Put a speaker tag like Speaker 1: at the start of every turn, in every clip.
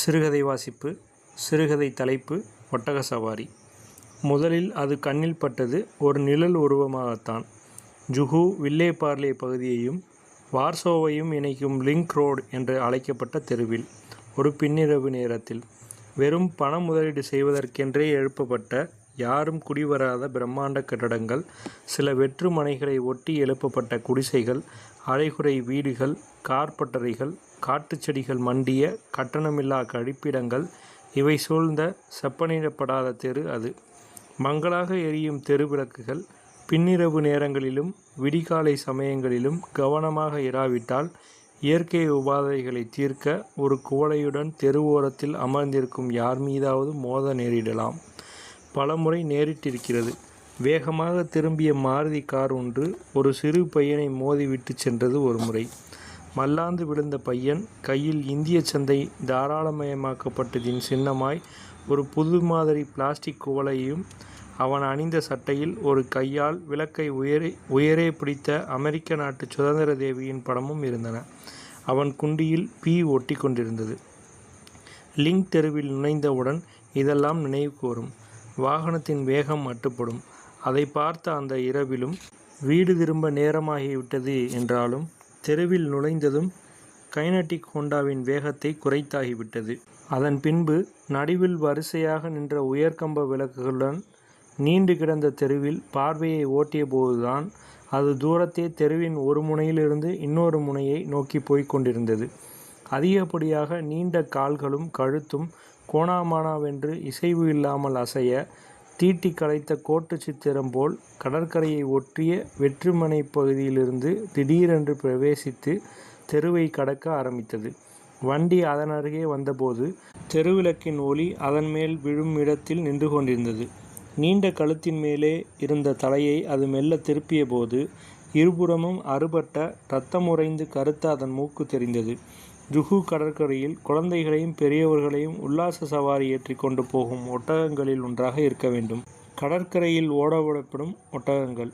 Speaker 1: சிறுகதை வாசிப்பு. சிறுகதை தலைப்பு ஒட்டக சவாரி. முதலில் அது கண்ணில் பட்டது ஒரு நிழல் உருவமாகத்தான். ஜுஹு வில்லே பார்லே பகுதியையும் வார்சோவையும் இணைக்கும் லிங்க் ரோடு என்று அழைக்கப்பட்ட தெருவில் ஒரு பின்னிரவு நேரத்தில் வெறும் பண முதலீடு செய்வதற்கென்றே எழுப்பப்பட்ட யாரும் குடிவராத பிரம்மாண்ட கட்டடங்கள், சில வெற்று மனைகளை ஒட்டி எழுப்பப்பட்ட குடிசைகள், அரைகுறை வீடுகள், கார்பட்டறைகள், காட்டுச் செடிகள் மண்டிய கட்டணமில்லா கழிப்பிடங்கள், இவை சூழ்ந்த செப்பனிடப்படாத தெரு அது. மங்களாக எரியும் தெரு விளக்குகள் பின்னிரவு நேரங்களிலும் விடிகாலை சமயங்களிலும் கவனமாக இராவிட்டால் இயற்கை உபாதைகளை தீர்க்க ஒரு குவளையுடன் தெருவோரத்தில் அமர்ந்திருக்கும் யார் மீதாவது மோத நேரிடலாம். பலமுறை நேரிட்டிருக்கிறது. வேகமாக திரும்பிய மாருதி கார் ஒன்று ஒரு சிறு பையனை மோதிவிட்டு சென்றது ஒரு முறை. மல்லாந்து விழுந்த பையன் கையில் இந்திய சந்தை தாராளமயமாக்கப்பட்டதின் சின்னமாய் ஒரு புது மாதிரி பிளாஸ்டிக் குவளையும், அவன் அணிந்த சட்டையில் ஒரு கையால் விளக்கை உயரே பிடித்த அமெரிக்க நாட்டு சுதந்திர தேவியின் படமும் இருந்தன. அவன் குண்டியில் பீ ஒட்டி கொண்டிருந்தது. லிங்க் தெருவில் நுழைந்தவுடன் இதெல்லாம் நினைவுக்கு வரும். வாகனத்தின் வேகம் மட்டுப்படும். அதை பார்த்த அந்த இரவிலும் வீடு திரும்ப நேரமாகிவிட்டது என்றாலும் தெருவில் நுழைந்ததும் கைனடிக் ஹோண்டாவின் வேகத்தை குறைத்தாகிவிட்டது. அதன் பின்பு நடுவில் வரிசையாக நின்ற உயர்கம்ப விளக்குகளுடன் நீண்டு கிடந்த தெருவில் பார்வையை ஓட்டிய போதுதான் அது தூரத்தே தெருவின் ஒரு முனையிலிருந்து இன்னொரு முனையை நோக்கி போய்க் கொண்டிருந்தது. அதிகப்படியாக நீண்ட கால்களும் கழுத்தும் கோணாமானாவென்று இசைவு இல்லாமல் அசைய, தீட்டி கலைத்த கோட்டு சித்திரம் போல் கடற்கரையை ஒற்றிய வெற்றுமனை பகுதியிலிருந்து திடீரென்று பிரவேசித்து தெருவை கடக்க ஆரம்பித்தது. வண்டி அதன் அருகே வந்தபோது தெருவிளக்கின் ஒளி அதன் மேல் விழும் இடத்தில் நின்று கொண்டிருந்தது. நீண்ட கழுத்தின் மேலே இருந்த தலையை அது மெல்ல திருப்பிய போது இருபுறமும் அறுபட்ட இரத்தம் உறைந்து கருத்த அதன் மூக்கு தெரிந்தது. ஜுஹு கடற்கரையில் குழந்தைகளையும் பெரியவர்களையும் உல்லாச சவாரி ஏற்றி கொண்டு போகும் ஒட்டகங்களில் ஒன்றாக இருக்க வேண்டும். கடற்கரையில் ஓடவிடப்படும் ஒட்டகங்கள்,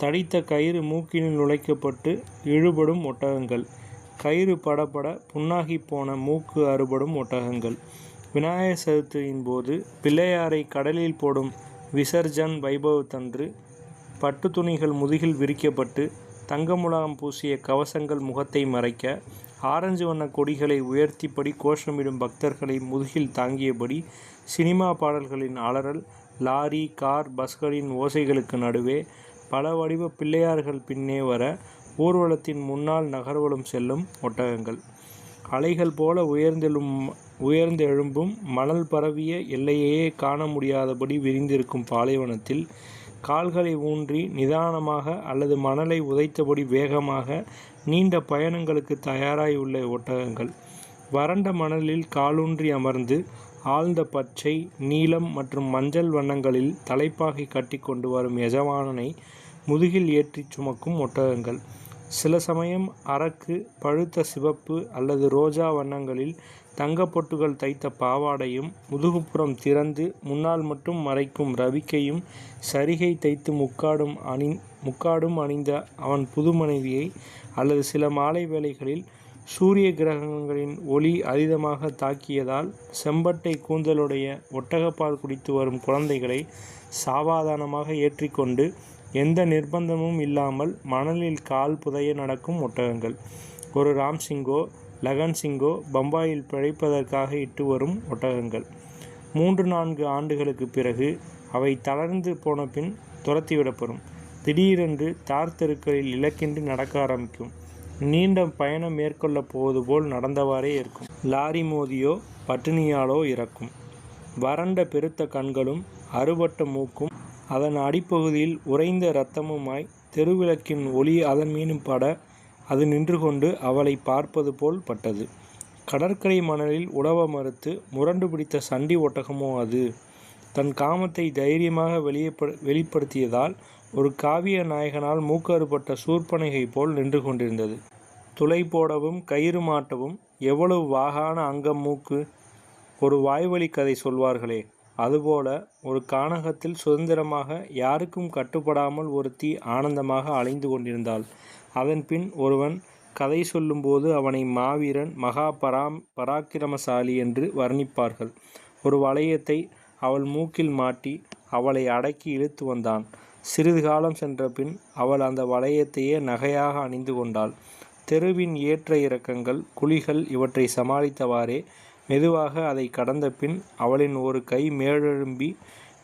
Speaker 1: தடித்த கயிறு மூக்கினில் நுழைக்கப்பட்டு இழுபடும் ஒட்டகங்கள், கயிறு படபட புண்ணாகி போன மூக்கு அறுபடும் ஒட்டகங்கள், விநாயகர் சதுர்த்தியின் போது பிள்ளையாரை கடலில் போடும் விசர்ஜன் வைபவத்தன்று பட்டு துணிகள் முதுகில் விரிக்கப்பட்டு தங்கமுலாம் பூசிய கவசங்கள் முகத்தை மறைக்க, ஆரஞ்சு வண்ண கொடிகளை உயர்த்திப்படி கோஷமிடும் பக்தர்களை முதுகில் தாங்கியபடி சினிமா பாடல்களின் அலறல், லாரி, கார், பஸ்களின் ஓசைகளுக்கு நடுவே பல வடிவ பிள்ளையார்கள் பின்னே வர ஊர்வலத்தின் முன்னால் நகர்வலம் செல்லும் ஒட்டகங்கள், அலைகள் போல உயர்ந்தெழும்பும் மணல் பரவிய எல்லையையே காண முடியாதபடி விரிந்திருக்கும் பாலைவனத்தில் கால்களை ஊன்றி நிதானமாக அல்லது மணலை உதைத்தபடி வேகமாக நீண்ட பயணங்களுக்கு தயாராயுள்ள ஒட்டகங்கள், வறண்ட மணலில் காலூன்றி அமர்ந்து ஆழ்ந்த பச்சை, நீலம் மற்றும் மஞ்சள் வண்ணங்களில் தலைப்பாகை கட்டி கொண்டு வரும் எஜமானனை முதுகில் ஏற்றிச் சுமக்கும் ஒட்டகங்கள், சில சமயம் அரக்கு, பழுத்த சிவப்பு அல்லது ரோஜா வண்ணங்களில் தங்கப்பொட்டுகள் தைத்த பாவாடையும், முதுகுப்புறம் திறந்து முன்னால் மட்டும் மறைக்கும் ரவிக்கையும், சரிகை தைத்து முக்காடும் அணிந்த அவன் புது மனைவியை, அல்லது சில மாலை வேளைகளில் சூரிய கிரகங்களின் ஒளி அதீதமாக தாக்கியதால் செம்பட்டை கூந்தலுடைய ஒட்டகப்பால் குடித்து வரும் குழந்தைகளை சாவதானமாக ஏற்றிக்கொண்டு எந்த நிர்பந்தமும் இல்லாமல் மணலில் கால் புதைய நடக்கும் ஒட்டகங்கள், ஒரு ராம்சிங்கோ லகன்சிங்கோ பம்பாயில் பிழைப்பதற்காக இட்டு வரும் ஒட்டகங்கள். 3-4 ஆண்டுகளுக்கு பிறகு அவை தளர்ந்து போன பின் துரத்திவிடப்படும். திடீரென்று தார் தெருக்களில் இலக்கின்றி நடக்க ஆரம்பிக்கும். நீண்ட பயணம் மேற்கொள்ளப் போவது போல் நடந்தவாறே இருக்கும். லாரி மோதியோ பட்டினியாலோ இறக்கும். வறண்ட பெருத்த கண்களும் அறுபட்ட மூக்கும் அதன் அடிப்பகுதியில் உறைந்த இரத்தமுமாய் தெருவிளக்கின் ஒளி அதன் மீனும் பட அது நின்று கொண்டு அவளை பார்ப்பது போல் பட்டது. கடற்கரை மணலில் உழவ மறுத்து முரண்டு பிடித்த சண்டி ஒட்டகமோ அது? தன் காமத்தை தைரியமாக வெளிப்படுத்தியதால் ஒரு காவிய நாயகனால் மூக்கறுபட்ட சூர்பனகை போல் நின்று கொண்டிருந்தது. துளை போடவும் கயிறு மாட்டவும் எவ்வளவு வாகான அங்கம் மூக்கு! ஒரு வாய்வழி கதை சொல்வார்களே, அதுபோல ஒரு கானகத்தில் சுதந்திரமாக யாருக்கும் கட்டுப்படாமல் ஒருத்தி ஆனந்தமாக அலைந்து கொண்டிருந்தாள். அதன் பின் ஒருவன் கதை சொல்லும்போது அவனை மாவீரன், மகா பராக்கிரமசாலி என்று வர்ணிப்பார்கள். ஒரு வளையத்தை அவள் மூக்கில் மாட்டி அவளை அடக்கி இழுத்து வந்தான். சிறிது காலம் சென்ற பின் அவள் அந்த வளையத்தையே நகையாக அணிந்து கொண்டாள். தெருவின் ஏற்ற இறக்கங்கள், குழிகள் இவற்றை சமாளித்தவாறே மெதுவாக அதை கடந்த பின் அவளின் ஒரு கை மேலெழும்பி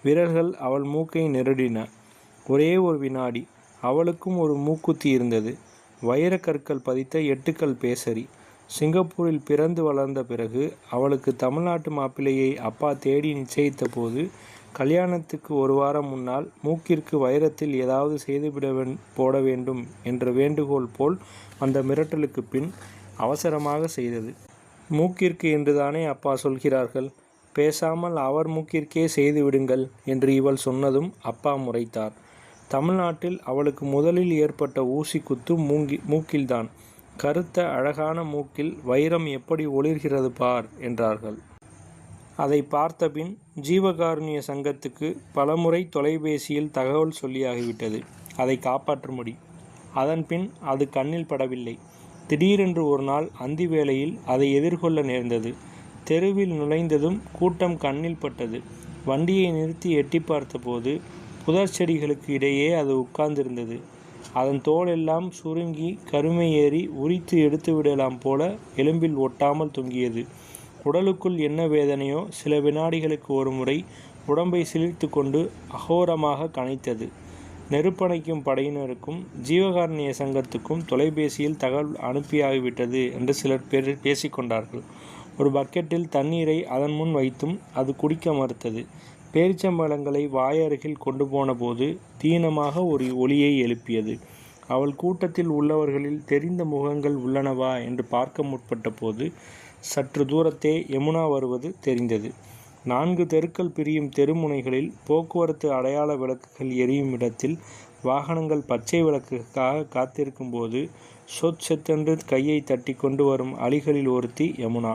Speaker 1: விரல்கள் அவள் மூக்கை நெருடின. ஒரே ஒரு வினாடி. அவளுக்கும் ஒரு மூக்குத்தி இருந்தது. வைரக்கற்கள் பதித்த 8 கல் பேசரி. சிங்கப்பூரில் பிறந்து வளர்ந்த பிறகு அவளுக்கு தமிழ்நாட்டு மாப்பிள்ளையை அப்பா தேடி நிச்சயித்த போது கல்யாணத்துக்கு ஒரு வாரம் முன்னால் மூக்கிற்கு வைரத்தில் ஏதாவது செய்துவிட போட வேண்டும் என்ற வேண்டுகோள் போல் அந்த மிரட்டலுக்கு பின் அவசரமாக செய்தது. மூக்கிற்கு என்றுதானே அப்பா சொல்கிறார்கள், பேசாமல் அவர் மூக்கிற்கே செய்து விடுங்கள் என்று இவள் சொன்னதும் அப்பா முறைத்தார். தமிழ்நாட்டில் அவளுக்கு முதலில் ஏற்பட்ட ஊசி குத்து மூக்கில்தான். கருத்த அழகான மூக்கில் வைரம் எப்படி ஒளிர்கிறது பார் என்றார்கள். அதை பார்த்தபின் ஜீவகாருண்ய சங்கத்துக்கு பலமுறை தொலைபேசியில் தகவல் சொல்லியாகிவிட்டது, அதை காப்பாற்றும்படி. அதன்பின் அது கண்ணில் படவில்லை. திடீரென்று ஒரு நாள் அந்தி வேளையில் அதை எதிர்கொள்ள நேர்ந்தது. தெருவில் நுழைந்ததும் கூட்டம் கண்ணில் பட்டது. வண்டியை நிறுத்தி எட்டி பார்த்தபோது புதர் செடிகளுக்கு இடையே அது உட்கார்ந்திருந்தது. அதன் தோலெல்லாம் சுருங்கி கருமை ஏறி உரித்து எடுத்து விடலாம் போல எலும்பில் ஒட்டாமல் தொங்கியது. உடலுக்குள் என்ன வேதனையோ சில வினாடிகளுக்கு ஒரு முறை உடம்பை சிலிர்த்து கொண்டு அகோரமாக கனைத்தது. நெருப்பணைக்கும் படையினருக்கும் ஜீவகாருண்ய சங்கத்துக்கும் தொலைபேசியில் தகவல் அனுப்பியாகிவிட்டது என்று சிலர் பேசிக்கொண்டார்கள். ஒரு பக்கெட்டில் தண்ணீரை அதன் முன் வைத்தும் அது குடிக்க மறுத்தது. பேரிச்சம்பழங்களை வாயருகில் கொண்டு போன போது தீனமாக ஒரு ஒலியை எழுப்பியது. அவள் கூட்டத்தில் உள்ளவர்களில் தெரிந்த முகங்கள் உள்ளனவா என்று பார்க்க முற்பட்ட போது சற்று தூரத்தே யமுனா வருவது தெரிந்தது. 4 தெருக்கள் பிரியும் தெருமுனைகளில் போக்குவரத்து அடையாள விளக்குகள் எரியும் இடத்தில் வாகனங்கள் பச்சை விளக்குக்காக காத்திருக்கும் போது சொச்செத்தென்று கையை தட்டி கொண்டு வரும் அலிகளில் ஒருத்தி யமுனா.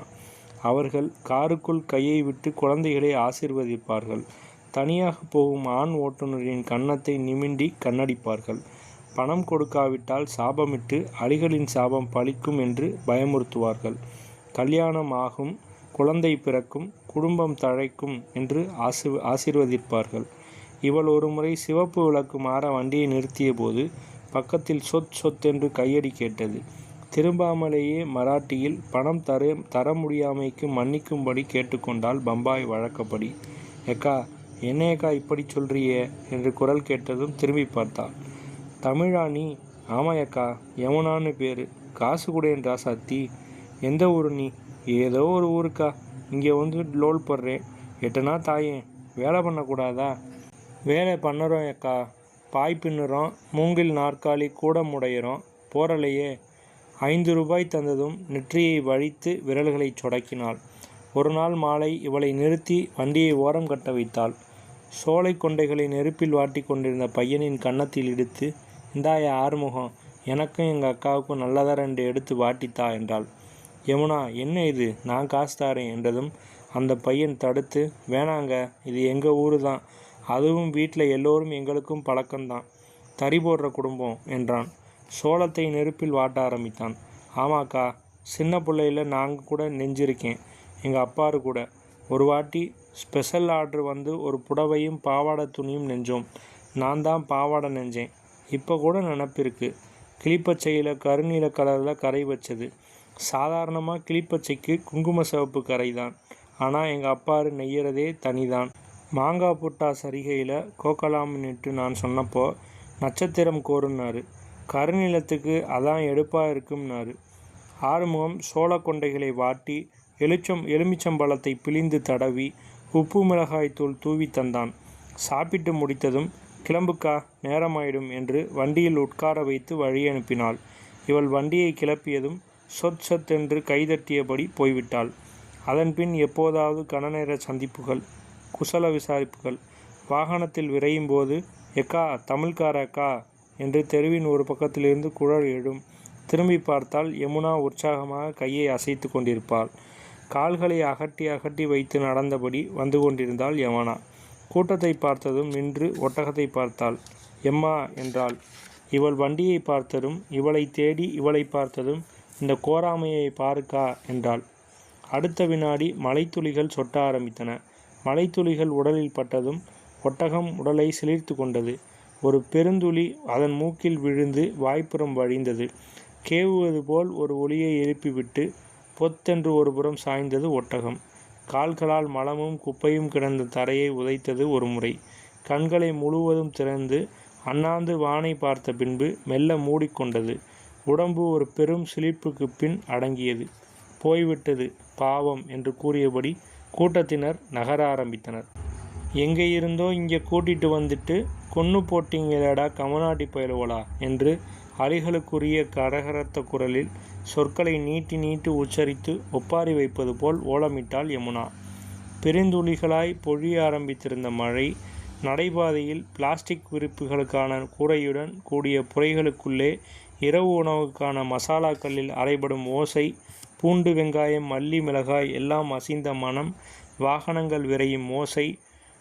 Speaker 1: அவர்கள் காருக்குள் கையை விட்டு குழந்தைகளை ஆசீர்வதிப்பார்கள். தனியாக போகும் ஆண் ஓட்டுநரின் கன்னத்தை நிமிண்டி கண்ணடிப்பார்கள். பணம் கொடுக்காவிட்டால் சாபமிட்டு அலிகளின் சாபம் பலிக்கும் என்று பயமுறுத்துவார்கள். கல்யாணம் ஆகும், குழந்தை பிறக்கும், குடும்பம் தழைக்கும் என்று ஆசீர்வதிப்பார்கள். இவள் ஒரு முறை சிவப்பு விளக்கு மாற வண்டியை நிறுத்திய போது பக்கத்தில் சொத்தென்று கையடி கேட்டது. திரும்பாமலேயே மராட்டியில் பணம் தர முடியாமைக்கு மன்னிக்கும்படி கேட்டுக்கொண்டால் பம்பாய் வழக்கப்படி. ஏக்கா, என்னையக்கா இப்படி சொல்றியே என்று குரல் கேட்டதும் திரும்பி பார்த்தாள். தமிழா நீ? ஆமாயக்கா, யமுனான்னு பேரு. காசு கூடேன்றா சாத்தி. எந்த ஊரு நீ? ஏதோ ஒரு ஊருக்கா. இங்கே வந்து லோல் போடுறேன். எட்டனா தாயேன், வேலை பண்ணக்கூடாதா? வேலை பண்ணுறோம் அக்கா. பாய் பின்னுறோம், மூங்கில் நாற்காலி கூட முடையிறோம். போறலையே. 5 ரூபாய் தந்ததும் நெற்றியை வழித்து விரல்களை சொடக்கினாள். ஒரு நாள் மாலை இவளை நிறுத்தி வண்டியை ஓரம் கட்ட வைத்தாள். சோலை கொண்டைகளை நெருப்பில் வாட்டி கொண்டிருந்த பையனின் கன்னத்தில் இடித்து, இந்தாய ஆறுமுகம், எனக்கும் எங்கள் அக்காவுக்கும் நல்லதா 2 எடுத்து வாட்டித்தா என்றாள். யமுனா, என்ன இது, நான் காசு தாரேன் என்றதும் அந்த பையன் தடுத்து, வேணாங்க, இது எங்கள் ஊரு தான். அதுவும் வீட்டில் எல்லோரும் எங்களுக்கும் பழக்கம்தான். தறி போடுற குடும்பம் என்றான். சோளத்தை நெருப்பில் வாட்ட ஆரம்பித்தான். ஆமாக்கா, சின்ன பிள்ளையில் நாங்கள் கூட நெஞ்சிருக்கேன். எங்கள் அப்பாரு கூட ஒரு வாட்டி ஸ்பெஷல் ஆர்டர் வந்து ஒரு புடவையும் பாவாடை துணியும் நெஞ்சோம். நான் தான் பாவாடை நெஞ்சேன். இப்போ கூட நினப்பிருக்கு. கிளிப்பச்சையில் கருநீல கலரில் கரை வச்சது. சாதாரணமாக கிளிப்பச்சைக்கு குங்கும சிவப்பு கரை தான். ஆனால் எங்கள் அப்பாரு நெய்யறதே தனிதான். மாங்காய் புட்டா சரிகையில் கோக்கலாம்னுட்டு நான் சொன்னப்போ நட்சத்திரம் கோருன்னாரு. கருநிலத்துக்கு அதான் எடுப்பாக இருக்கும்னாரு. ஆறுமுகம் சோள கொண்டைகளை வாட்டி எலுமிச்சம்பழத்தை பிழிந்து தடவி உப்பு மிளகாய் தூள் தூவி தந்தான். சாப்பிட்டு முடித்ததும், கிளம்புக்கா, நேரமாயிடும் என்று வண்டியில் உட்கார வைத்து வழி அனுப்பினாள். இவள் வண்டியை கிளப்பியதும் சொத்தென்று கைதட்டியபடி போய்விட்டாள். அதன்பின் எப்போதாவது கனநேர சந்திப்புகள், குசல விசாரிப்புகள். வாகனத்தில் விரையும் போது, எக்கா, தமிழ்கார அக்கா என்று தெருவின் ஒரு பக்கத்திலிருந்து குரல் எழும். திரும்பி பார்த்தால் யமுனா உற்சாகமாக கையை அசைத்து கொண்டிருப்பாள். கால்களை அகட்டி வைத்து நடந்தபடி வந்து கொண்டிருந்தாள் யமுனா. கூட்டத்தை பார்த்ததும் நின்று ஒட்டகத்தை பார்த்தாள். எம்மா என்றாள். இவள் வண்டியை பார்த்ததும், இவளை தேடி இவளை பார்த்ததும், இந்த கோராமையை பாருக்கா என்றாள். அடுத்த வினாடி மழைத்துளிகள் சொட்ட ஆரம்பித்தன. மழைத்துளிகள் உடலில் பட்டதும் ஒட்டகம் உடலை சிலிர்த்து கொண்டது. ஒரு பெருந்துளி அதன் மூக்கில் விழுந்து வாய்ப்புறம் வழிந்தது. கேவுவது போல் ஒரு ஒலியை எழுப்பிவிட்டு பொத்தென்று ஒருபுறம் சாய்ந்தது ஒட்டகம். கால்களால் மலமும் குப்பையும் கிடந்த தரையை உதைத்தது ஒரு முறை. கண்களை முழுவதும் திறந்து அண்ணாந்து வானை பார்த்த பின்பு மெல்ல மூடிக்கொண்டது. உடம்பு ஒரு பெரும் சிலிர்ப்புக்கு பின் அடங்கியது. போய்விட்டது பாவம் என்று கூறியபடி கூட்டத்தினர் நகர ஆரம்பித்தனர். எங்கே இருந்தோ இங்கே கூட்டிட்டு வந்துட்டு கொன்னு போட்டீங்களேடா கமநாட்டி பயலுவலா என்று அலிகளுக்குரிய கரகரத்த குரலில் சொற்களை நீட்டி நீட்டி உச்சரித்து ஒப்பாரி வைப்பது போல் ஓலமிட்டாள் யமுனா. பெருந்துளிகளாய் பொழிய ஆரம்பித்திருந்த மழை நடைபாதையில் பிளாஸ்டிக் விரிப்புகளுக்கான கூரையுடன் கூடிய புரைகளுக்குள்ளே இரவு உணவுக்கான மசாலாக்களில் அரைபடும் ஓசை, பூண்டு வெங்காயம் மல்லி மிளகாய் எல்லாம் அசிந்த மனம், வாகனங்கள் விரையும் ஓசை,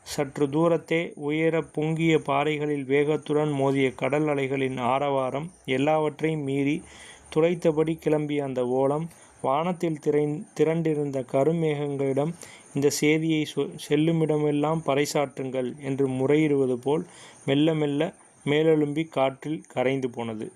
Speaker 1: சற்று தூரத்தே உயர பொங்கிய பாறைகளில் வேகத்துடன் மோதிய கடல் அலைகளின் ஆரவாரம் எல்லாவற்றையும் மீறி துளைத்தபடி கிளம்பிய அந்த ஓலம் வானத்தில் திரண்டிருந்த கருமேகங்களிடம் இந்த செய்தியை செல்லுமிடமெல்லாம் பறைசாற்றுங்கள் என்று முறையிடுவது போல் மெல்ல மெல்ல மேலெழும்பி காற்றில் கரைந்து போனது.